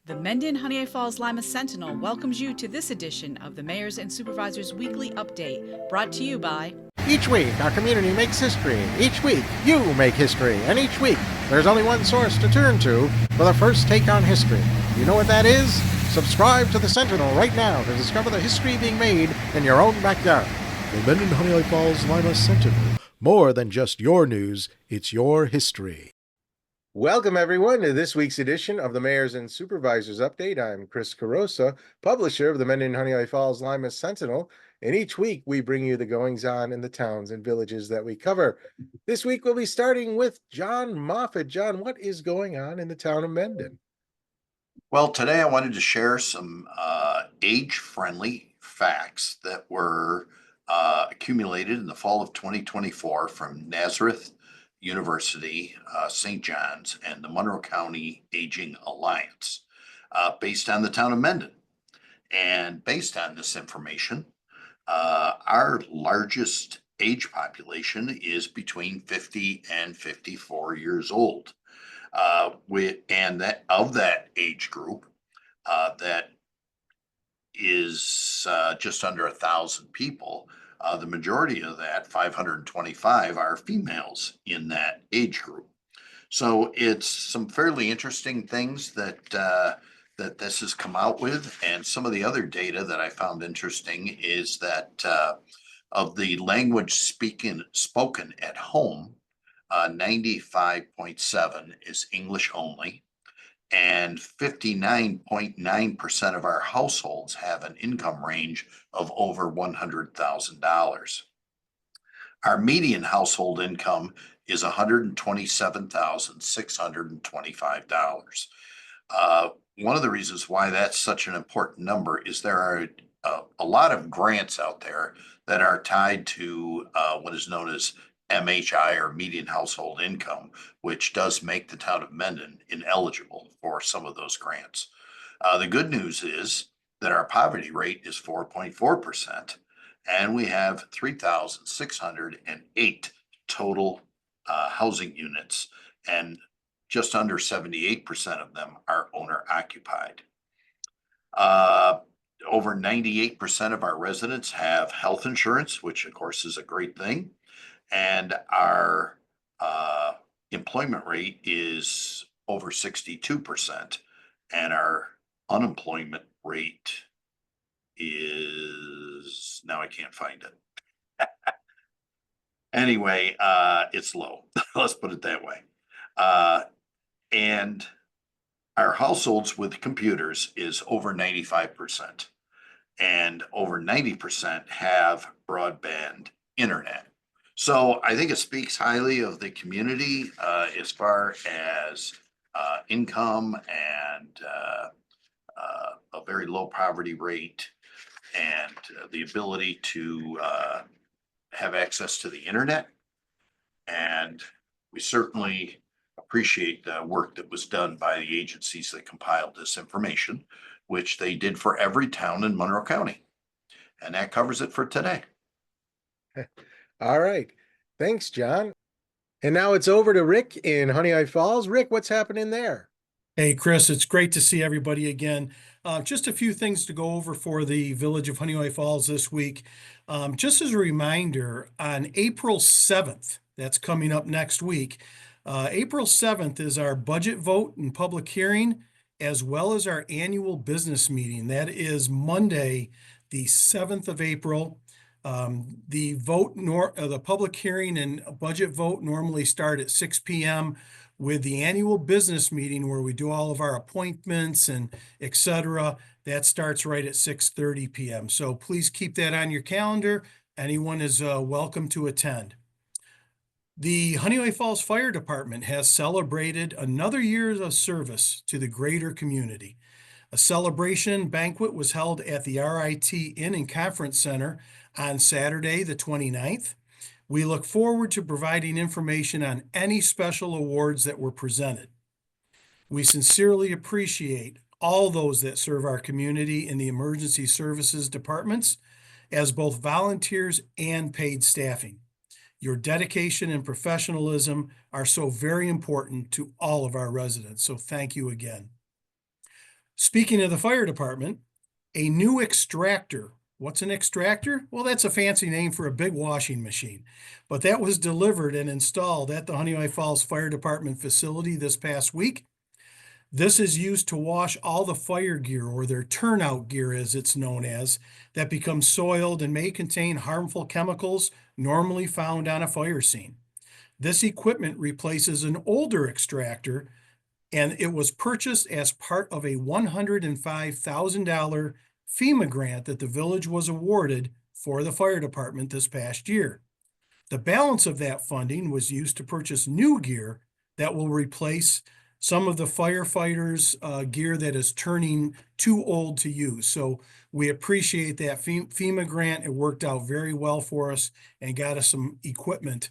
The Mendon-Honeoye Falls-Lima Sentinel welcomes you to this edition of the Mayor's and Supervisors Weekly Update, brought to you by... Each week, our community makes history. Each week, you make history. And each week, there's only one source to turn to for the first take on history. You know what that is? Subscribe to the Sentinel right now to discover the history being made in your own backyard. The Mendon-Honeoye Falls-Lima Sentinel. More than just your news, it's your history. Welcome, everyone, to this week's edition of the Mayor's and Supervisors Update. I'm Chris Carosa, publisher of the Mendon-Honeoye Falls-Lima Sentinel, and each week we bring you the goings-on in the towns and villages that we cover. This week we'll be starting with John Moffat. John, what is going on in the town of Mendon? Well, today I wanted to share some age-friendly facts that were accumulated in the fall of 2024 from Nazareth University, St. John's, and the Monroe County Aging Alliance, based on the town of Mendon. And based on this information, our largest age population is between 50 and 54 years old. And that of that age group, that is just under 1,000 people. The majority of that, 525, are females in that age group. So it's some fairly interesting things that that this has come out with. And some of the other data that I found interesting is that of the language spoken at home, 95.7 is English only, and 59.9% of our households have an income range of over $100,000. Our median household income is $127,625. One of the reasons why that's such an important number is there are a lot of grants out there that are tied to what is known as MHI, or median household income, which does make the town of Mendon ineligible for some of those grants. The good news is that our poverty rate is 4.4%, and we have 3,608 total housing units, and just under 78% of them are owner occupied. Over 98% of our residents have health insurance, which of course is a great thing. And our employment rate is over 62%, and our unemployment rate is, now I can't find it. Anyway, it's low. Let's put it that way. And our households with computers is over 95%, and over 90% have broadband internet. So I think it speaks highly of the community as far as income and a very low poverty rate, and the ability to have access to the internet. And we certainly appreciate the work that was done by the agencies that compiled this information, which they did for every town in Monroe County. And that covers it for today. All right. Thanks, John. And now it's over to Rick in Honeoye Falls. Rick, what's happening there? Hey, Chris, it's great to see everybody again. Just a few things to go over for the village of Honeoye Falls this week. Just as a reminder, on April 7th, that's coming up next week, April 7th is our budget vote and public hearing, as well as our annual business meeting. That is Monday, the 7th of April. The public hearing and budget vote normally start at 6 p.m. with the annual business meeting where we do all of our appointments and etc. That starts right at 6:30 p.m. So please keep that on your calendar. Anyone is welcome to attend. The Honeoye Falls Fire Department has celebrated another year of service to the greater community. A celebration banquet was held at the RIT Inn and Conference Center on Saturday, the 29th. We look forward to providing information on any special awards that were presented. We sincerely appreciate all those that serve our community in the emergency services departments as both volunteers and paid staffing. Your dedication and professionalism are so very important to all of our residents, so thank you again. Speaking of the fire department, a new extractor. What's an extractor? Well, that's a fancy name for a big washing machine. But that was delivered and installed at the Honeoye Falls Fire Department facility this past week. This is used to wash all the fire gear, or their turnout gear as it's known as, that becomes soiled and may contain harmful chemicals normally found on a fire scene. This equipment replaces an older extractor, and it was purchased as part of a $105,000 FEMA grant that the village was awarded for the fire department this past year. The balance of that funding was used to purchase new gear that will replace some of the firefighters' gear that is turning too old to use. So we appreciate that FEMA grant. It worked out very well for us and got us some equipment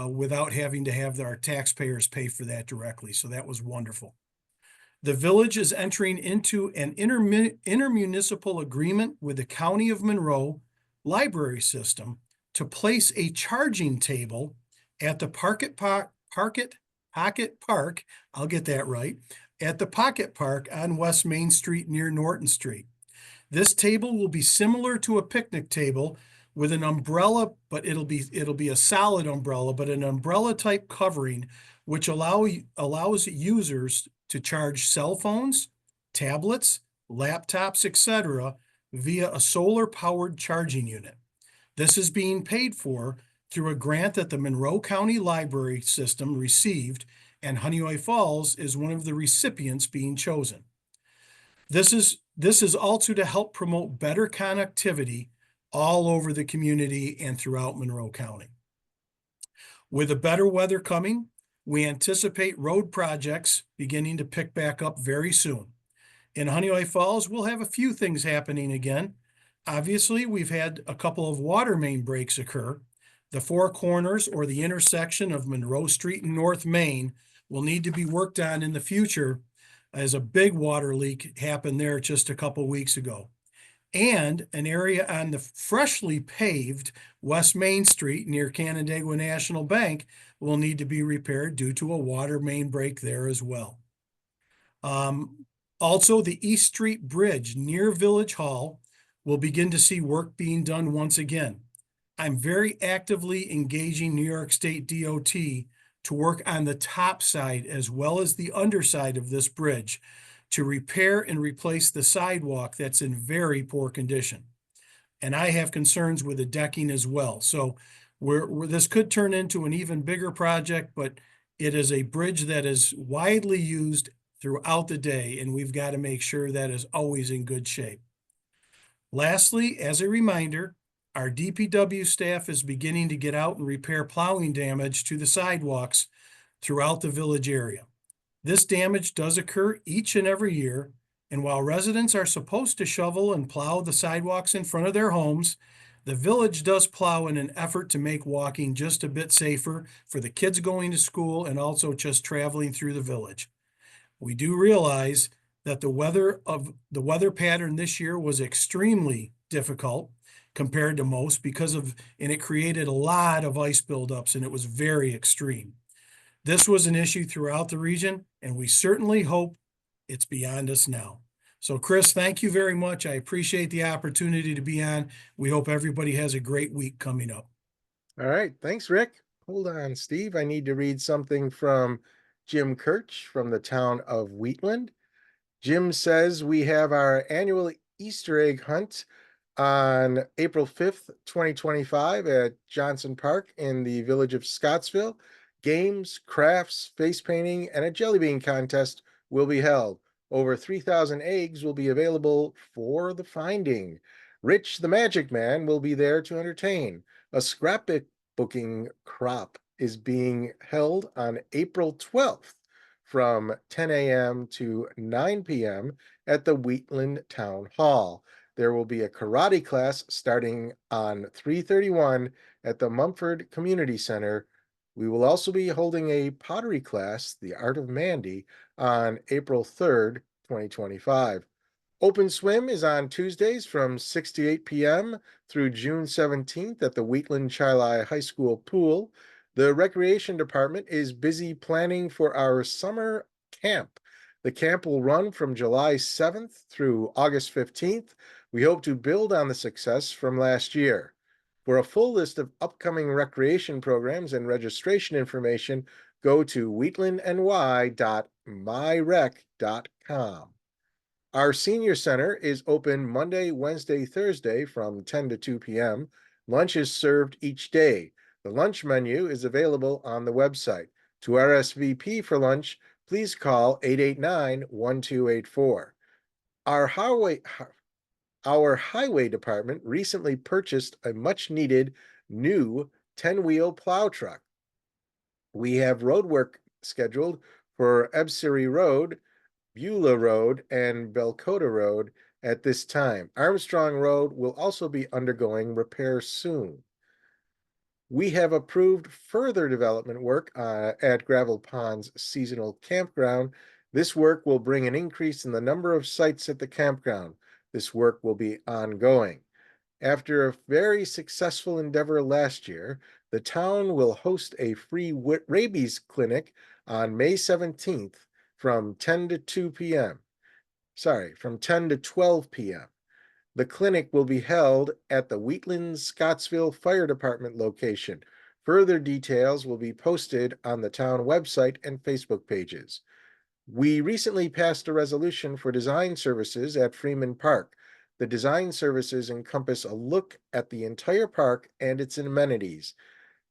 without having to have our taxpayers pay for that directly. So that was wonderful. The village is entering into an intermunicipal agreement with the County of Monroe library system to place a charging table at the Pocket Park, I'll get that right, at the Pocket Park on West Main Street near Norton Street. This table will be similar to a picnic table with an umbrella, but it'll be a solid umbrella, but an umbrella type covering, which allows users to charge cell phones, tablets, laptops, etc. via a solar powered charging unit. This is being paid for through a grant that the Monroe County Library System received, and Honeoye Falls is one of the recipients being chosen. This is also to help promote better connectivity all over the community and throughout Monroe County. With the better weather coming, we anticipate road projects beginning to pick back up very soon. In Honeoye Falls, we'll have a few things happening again. Obviously, we've had a couple of water main breaks occur. The four corners, or the intersection of Monroe Street and North Main, will need to be worked on in the future, as a big water leak happened there just a couple weeks ago. And an area on the freshly paved West Main Street near Canandaigua National Bank will need to be repaired due to a water main break there as well. Also, the East Street Bridge near Village Hall will begin to see work being done once again. I'm very actively engaging New York State DOT to work on the top side as well as the underside of this bridge to repair and replace the sidewalk that's in very poor condition. And I have concerns with the decking as well. So this could turn into an even bigger project, but it is a bridge that is widely used throughout the day, and we've got to make sure that is always in good shape. Lastly, as a reminder, our DPW staff is beginning to get out and repair plowing damage to the sidewalks throughout the village area. This damage does occur each and every year, and while residents are supposed to shovel and plow the sidewalks in front of their homes, the village does plow in an effort to make walking just a bit safer for the kids going to school and also just traveling through the village. We do realize that the weather pattern this year was extremely difficult compared to most and it created a lot of ice buildups, and it was very extreme. This was an issue throughout the region, and we certainly hope it's beyond us now. So Chris, thank you very much. I appreciate the opportunity to be on. We hope everybody has a great week coming up. All right. Thanks, Rick. Hold on, Steve. I need to read something from Jim Kirch from the town of Wheatland. Jim says we have our annual Easter egg hunt on April 5th, 2025 at Johnson Park in the village of Scottsville. Games, crafts, face painting, and a jelly bean contest will be held. Over 3,000 eggs will be available for the finding. Rich the Magic Man will be there to entertain. A scrapbooking crop is being held on April 12th from 10 a.m. to 9 p.m. at the Wheatland Town Hall. There will be a karate class starting on 3/31 at the Mumford Community Center. We will also be holding a pottery class, The Art of Mandy, on April 3rd, 2025. Open swim is on Tuesdays from 6 to 8 p.m. through June 17th at the Wheatland Chili High School pool. The Recreation Department is busy planning for our summer camp. The camp will run from July 7th through August 15th. We hope to build on the success from last year. For a full list of upcoming recreation programs and registration information, go to wheatlandny.myrec.com. Our senior center is open Monday, Wednesday, Thursday from 10 to 2 p.m. Lunch is served each day. The lunch menu is available on the website. To RSVP for lunch, please call 889-1284. Our highway department recently purchased a much-needed new 10-wheel plow truck. We have road work scheduled for Ebsiri Road, Beulah Road, and Belcota Road at this time. Armstrong Road will also be undergoing repair soon. We have approved further development work at Gravel Pond's seasonal campground. This work will bring an increase in the number of sites at the campground. This work will be ongoing. After a very successful endeavor last year, the town will host a free rabies clinic on May 17th from 10 to 2 p.m. From 10 to 12 p.m. The clinic will be held at the Wheatland-Scottsville Fire Department location. Further details will be posted on the town website and Facebook pages. We recently passed a resolution for design services at Freeman Park. The design services encompass a look at the entire park and its amenities.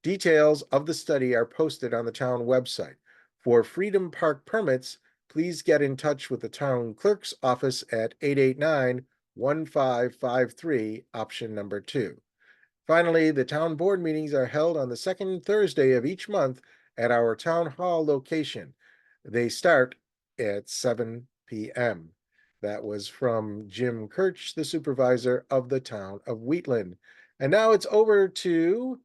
Details of the study are posted on the town website. For Freedom Park permits, please get in touch with the town clerk's office at 889-1553, option number 2. Finally, the town board meetings are held on the second Thursday of each month at our town hall location. They start at 7 p.m. That was from Jim Kirch, the supervisor of the town of Wheatland. And now it's over to...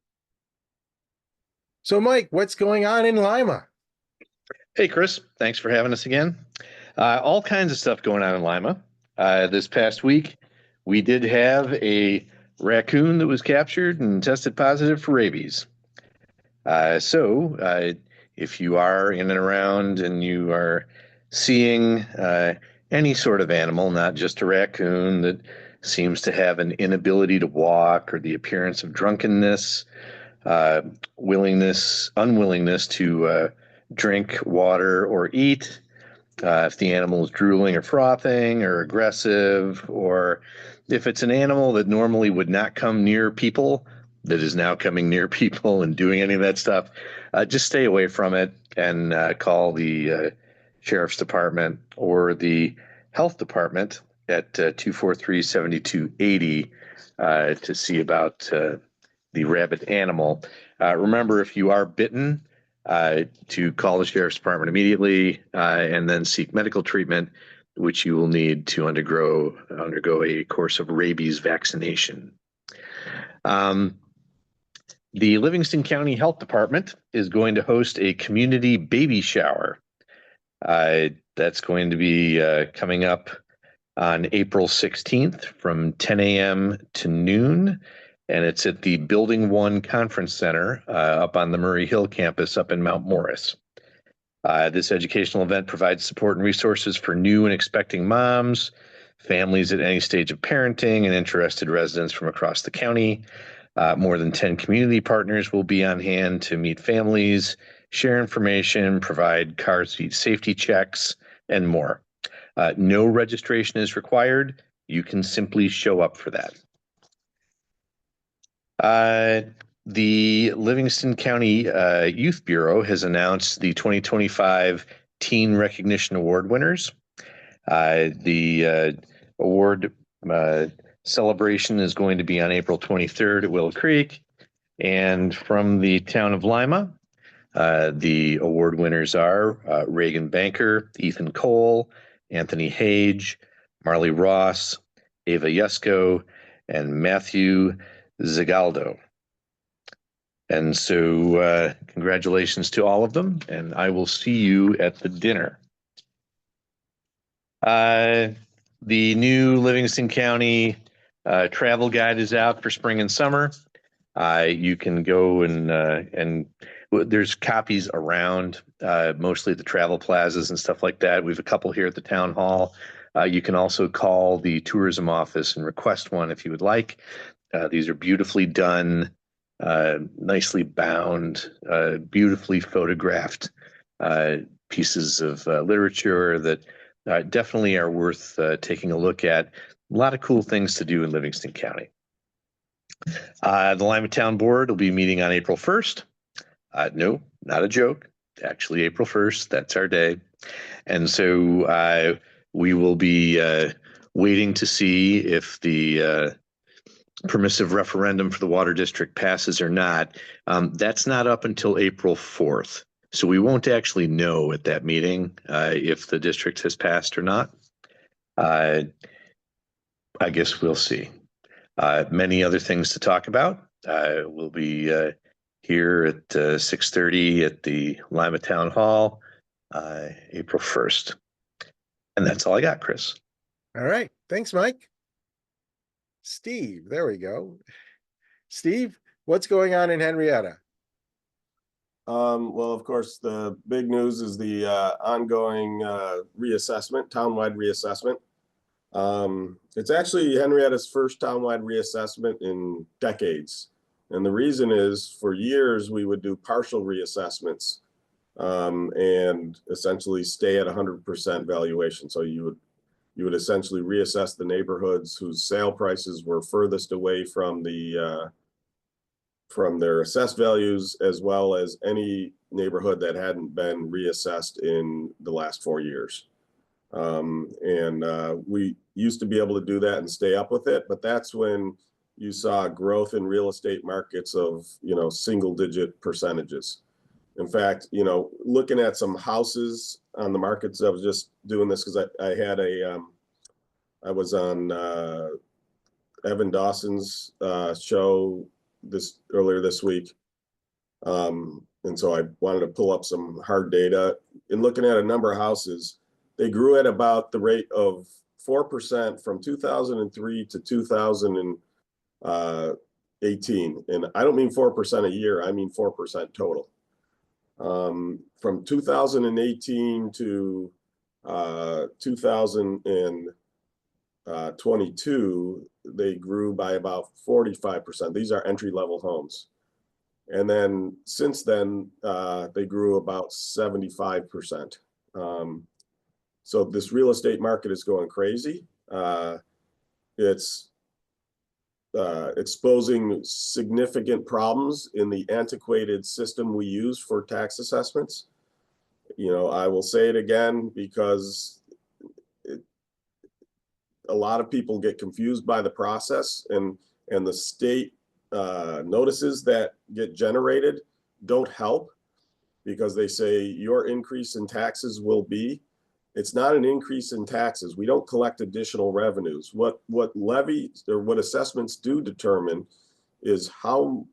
So, Mike, what's going on in Lima? Hey, Chris, thanks for having us again. All kinds of stuff going on in Lima. This past week, we did have a raccoon that was captured and tested positive for rabies. So if you are in and around and you are seeing any sort of animal, not just a raccoon, that seems to have an inability to walk or the appearance of drunkenness, unwillingness to drink water or eat, if the animal is drooling or frothing or aggressive, or if it's an animal that normally would not come near people that is now coming near people and doing any of that stuff, just stay away from it and call the sheriff's department or the health department at 243-7280 to see about the rabid animal. Remember, if you are bitten, to call the sheriff's department immediately and then seek medical treatment, which you will need to undergo a course of rabies vaccination. The Livingston County Health Department is going to host a community baby shower. That's going to be coming up on April 16th from 10 a.m. to noon. And it's at the Building 1 Conference Center up on the Murray Hill campus up in Mount Morris. This educational event provides support and resources for new and expecting moms, families at any stage of parenting, and interested residents from across the county. More than 10 community partners will be on hand to meet families, share information, provide car seat safety checks, and more. No registration is required. You can simply show up for that. The Livingston County Youth Bureau has announced the 2025 Teen Recognition Award winners. The award celebration is going to be on April 23rd at Willow Creek. And from the town of Lima, the award winners are Reagan Banker, Ethan Cole, Anthony Hage, Marley Ross, Ava Yesko, and Matthew Zigaldo. And so congratulations to all of them, and I will see you at the dinner. The new Livingston County travel guide is out for spring and summer. You can go and there's copies around, mostly the travel plazas and stuff like that. We have a couple here at the town hall. You can also call the tourism office and request one if you would like. These are beautifully done, nicely bound, beautifully photographed pieces of literature that definitely are worth taking a look at. A lot of cool things to do in Livingston County. The Lima Town Board will be meeting on April 1st. No, not a joke. Actually, April 1st, that's our day. And so we will be waiting to see if the permissive referendum for the water district passes or not. That's not up until April 4th. So we won't actually know at that meeting if the district has passed or not. I guess we'll see. Many other things to talk about. We'll be here at 6:30 at the Lima Town Hall, April 1st. And that's all I got, Chris. All right. Thanks, Mike. Steve, there we go. Steve, what's going on in Henrietta? Well, of course, the big news is the ongoing reassessment, townwide reassessment. It's actually Henrietta's first townwide reassessment in decades. And the reason is for years we would do partial reassessments and essentially stay at 100% valuation. So you would essentially reassess the neighborhoods whose sale prices were furthest away from the from their assessed values, as well as any neighborhood that hadn't been reassessed in the last 4 years. We used to be able to do that and stay up with it, but that's when you saw growth in real estate markets of, single digit percentages. In fact, looking at some houses on the markets, I was just doing this because I was on Evan Dawson's show earlier this week. And so I wanted to pull up some hard data. In looking at a number of houses, they grew at about the rate of 4% from 2003 to 2018. And I don't mean 4% a year, I mean 4% total. From 2018 to 2022, they grew by about 45%. These are entry-level homes. And then since then, they grew about 75%. So this real estate market is going crazy. It's exposing significant problems in the antiquated system we use for tax assessments. I will say it again because a lot of people get confused by the process, and the state notices that get generated don't help because they say your increase in taxes will be. It's not an increase in taxes. We don't collect additional revenues. What levies or what assessments do determine is how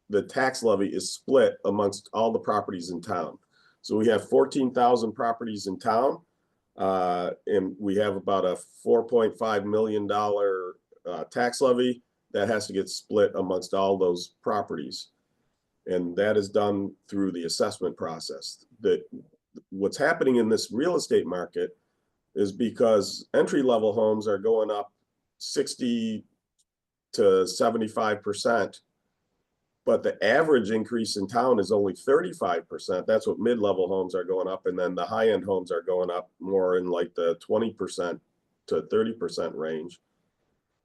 the tax levy is split amongst all the properties in town. So we have 14,000 properties in town, and we have about a $4.5 million tax levy that has to get split amongst all those properties. And that is done through the assessment process. What's happening in this real estate market is because entry-level homes are going up 60 to 75%, but the average increase in town is only 35%. That's what mid-level homes are going up, and then the high-end homes are going up more in like the 20% to 30% range.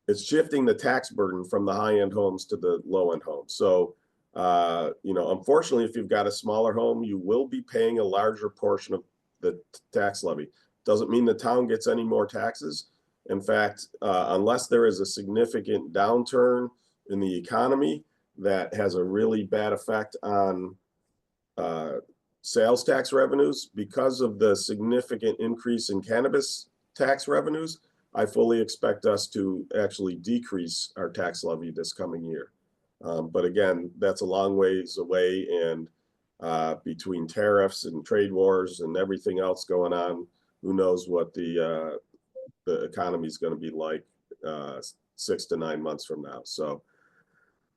It's shifting the tax burden from the high-end homes to the low-end homes. So unfortunately, if you've got a smaller home, you will be paying a larger portion of the tax levy. Doesn't mean the town gets any more taxes. In fact, unless there is a significant downturn in the economy that has a really bad effect on sales tax revenues, because of the significant increase in cannabis tax revenues, I fully expect us to actually decrease our tax levy this coming year. But again, that's a long ways away, and between tariffs and trade wars and everything else going on, who knows what the economy is going to be like 6 to 9 months from now. So,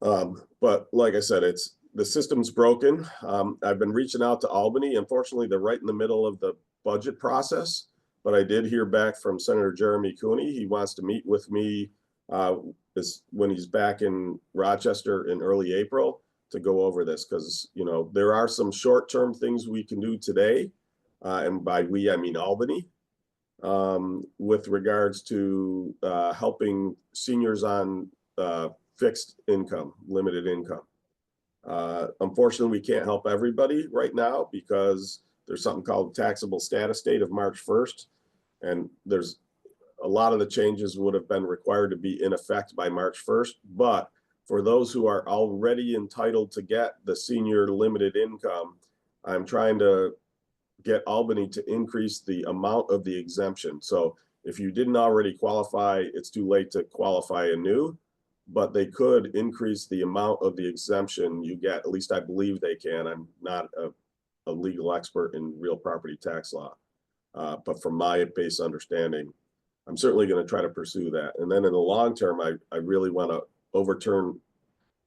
but like I said, the system's broken. I've been reaching out to Albany. Unfortunately, they're right in the middle of the budget process, but I did hear back from Senator Jeremy Cooney. He wants to meet with me when he's back in Rochester in early April to go over this, because, you know, there are some short-term things we can do today, and by we, I mean Albany, with regards to helping seniors on fixed income, limited income. Unfortunately, we can't help everybody right now because there's something called taxable status date of March 1st. And there's a lot of the changes would have been required to be in effect by March 1st. But for those who are already entitled to get the senior limited income, I'm trying to get Albany to increase the amount of the exemption. So if you didn't already qualify, it's too late to qualify anew, but they could increase the amount of the exemption you get. At least I believe they can. I'm not a legal expert in real property tax law, but from my base understanding, I'm certainly going to try to pursue that. And then in the long term, I really want to overturn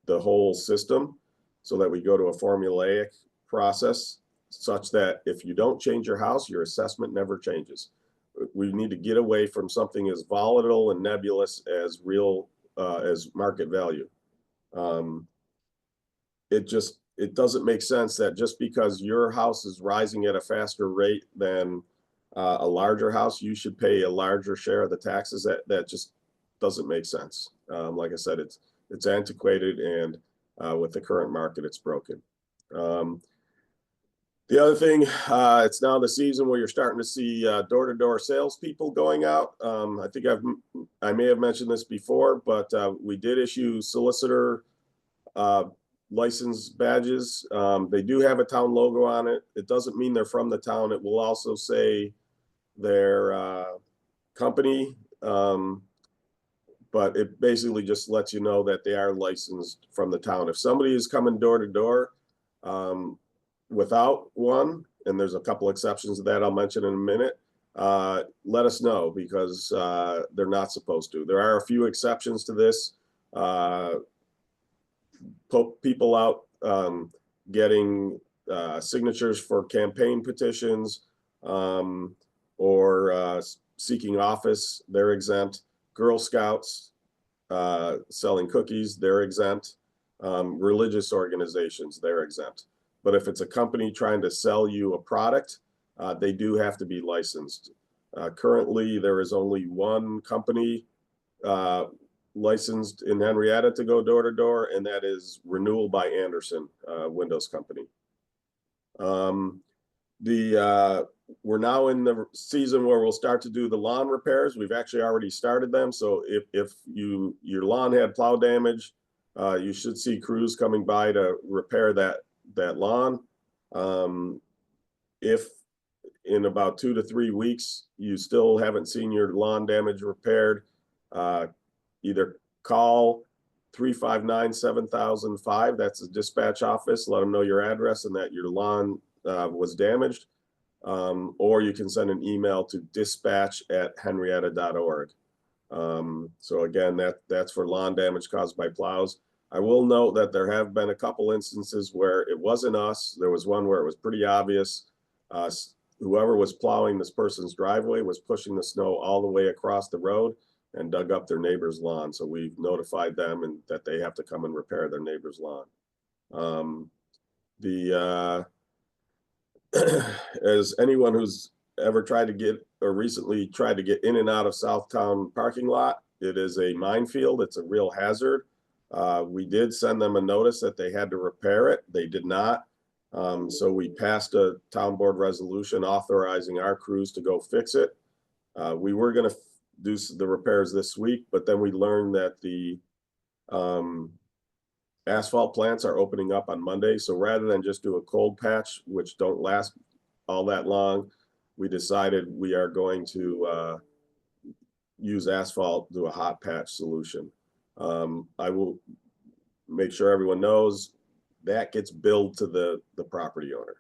the whole system so that we go to a formulaic process, such that if you don't change your house, your assessment never changes. We need to get away from something as volatile and nebulous as real as market value. It doesn't make sense that just because your house is rising at a faster rate than a larger house, you should pay a larger share of the taxes. That just doesn't make sense. Like I said, it's antiquated, and with the current market, it's broken. The other thing, it's now the season where you're starting to see door-to-door salespeople going out. I think I may have mentioned this before, but we did issue solicitor license badges. They do have a town logo on it. It doesn't mean they're from the town. It will also say their company, but it basically just lets you know that they are licensed from the town. If somebody is coming door to door without one, and there's a couple exceptions to that I'll mention in a minute, let us know, because they're not supposed to. There are a few exceptions to this. People out getting signatures for campaign petitions or seeking office, they're exempt. Girl Scouts selling cookies, they're exempt. Religious organizations, they're exempt. But if it's a company trying to sell you a product, they do have to be licensed. Currently, there is only one company licensed in Henrietta to go door to door, and that is Renewal by Anderson Windows Company. We're now in the season where we'll start to do the lawn repairs. We've actually already started them. So if your lawn had plow damage, you should see crews coming by to repair that lawn. If in about 2 to 3 weeks you still haven't seen your lawn damage repaired, either call 359-7005. That's the dispatch office. Let them know your address and that your lawn was damaged. Or you can send an email to dispatch@henrietta.org. So again, that's for lawn damage caused by plows. I will note that there have been a couple instances where it wasn't us. There was one where it was pretty obvious. Whoever was plowing this person's driveway was pushing the snow all the way across the road and dug up their neighbor's lawn. So we've notified them and that they have to come and repair their neighbor's lawn. As anyone who's ever tried to get or recently tried to get in and out of Southtown parking lot, it is a minefield. It's a real hazard. We did send them a notice that they had to repair it. They did not. So we passed a town board resolution authorizing our crews to go fix it. We were going to do the repairs this week, but then we learned that the asphalt plants are opening up on Monday. So rather than just do a cold patch, which don't last all that long, we decided we are going to use asphalt, do a hot patch solution. I will make sure everyone knows that gets billed to the property owner.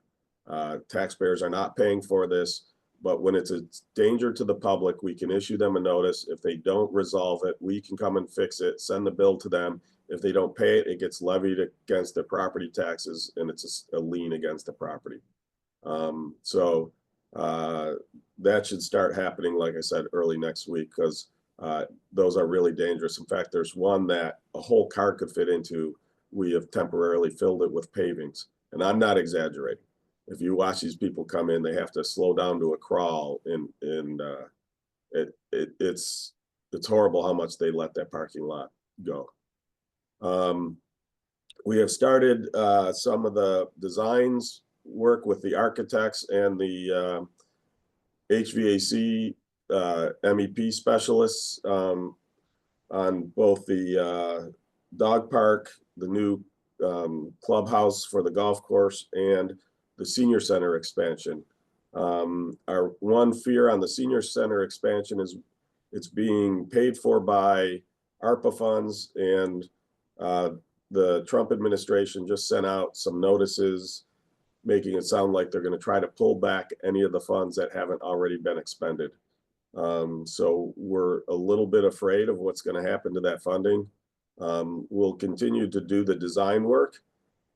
Taxpayers are not paying for this, but when it's a danger to the public, we can issue them a notice. If they don't resolve it, we can come and fix it, send the bill to them, If they don't pay it, it gets levied against their property taxes, and it's a lien against the property. So that should start happening, like I said, early next week, because those are really dangerous. In fact, there's one that a whole car could fit into. We have temporarily filled it with pavings, and I'm not exaggerating. If you watch these people come in, they have to slow down to a crawl, and it's horrible how much they let that parking lot go. We have started some of the designs work with the architects and the HVAC MEP specialists on both the dog park, the new clubhouse for the golf course, and the senior center expansion. Our one fear on the senior center expansion is it's being paid for by ARPA funds, and the Trump administration just sent out some notices making it sound like they're going to try to pull back any of the funds that haven't already been expended. So we're a little bit afraid of what's going to happen to that funding. We'll continue to do the design work.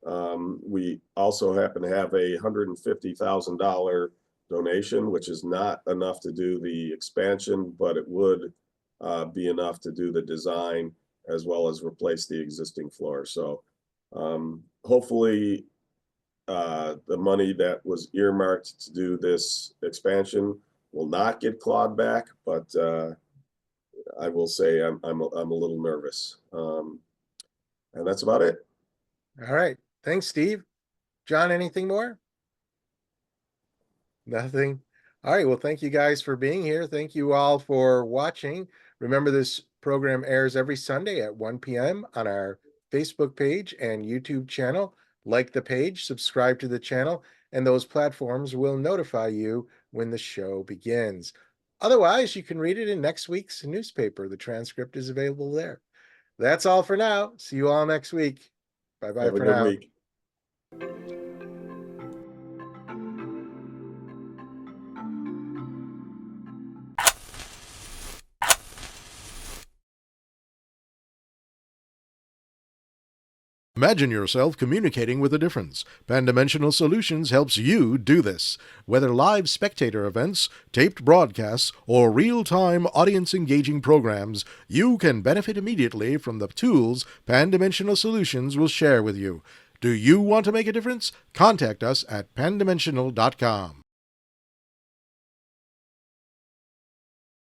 We also happen to have a $150,000 donation, which is not enough to do the expansion, but it would be enough to do the design as well as replace the existing floor. So hopefully the money that was earmarked to do this expansion will not get clawed back, but I will say I'm a little nervous. And that's about it. All right. Thanks, Steve. John, anything more? Nothing. All right. Well, thank you guys for being here. Thank you all for watching. Remember, this program airs every Sunday at 1 p.m. on our Facebook page and YouTube channel. Like the page, subscribe to the channel, and those platforms will notify you when the show begins. Otherwise, you can read it in next week's newspaper. The transcript is available there. That's all for now. See you all next week. Bye-bye Have a for good now. week. Imagine yourself communicating with a difference. Pan-Dimensional Solutions helps you do this. Whether live spectator events, taped broadcasts, or real-time audience-engaging programs, you can benefit immediately from the tools Pan-Dimensional Solutions will share with you. Do you want to make a difference? Contact us at pandimensional.com.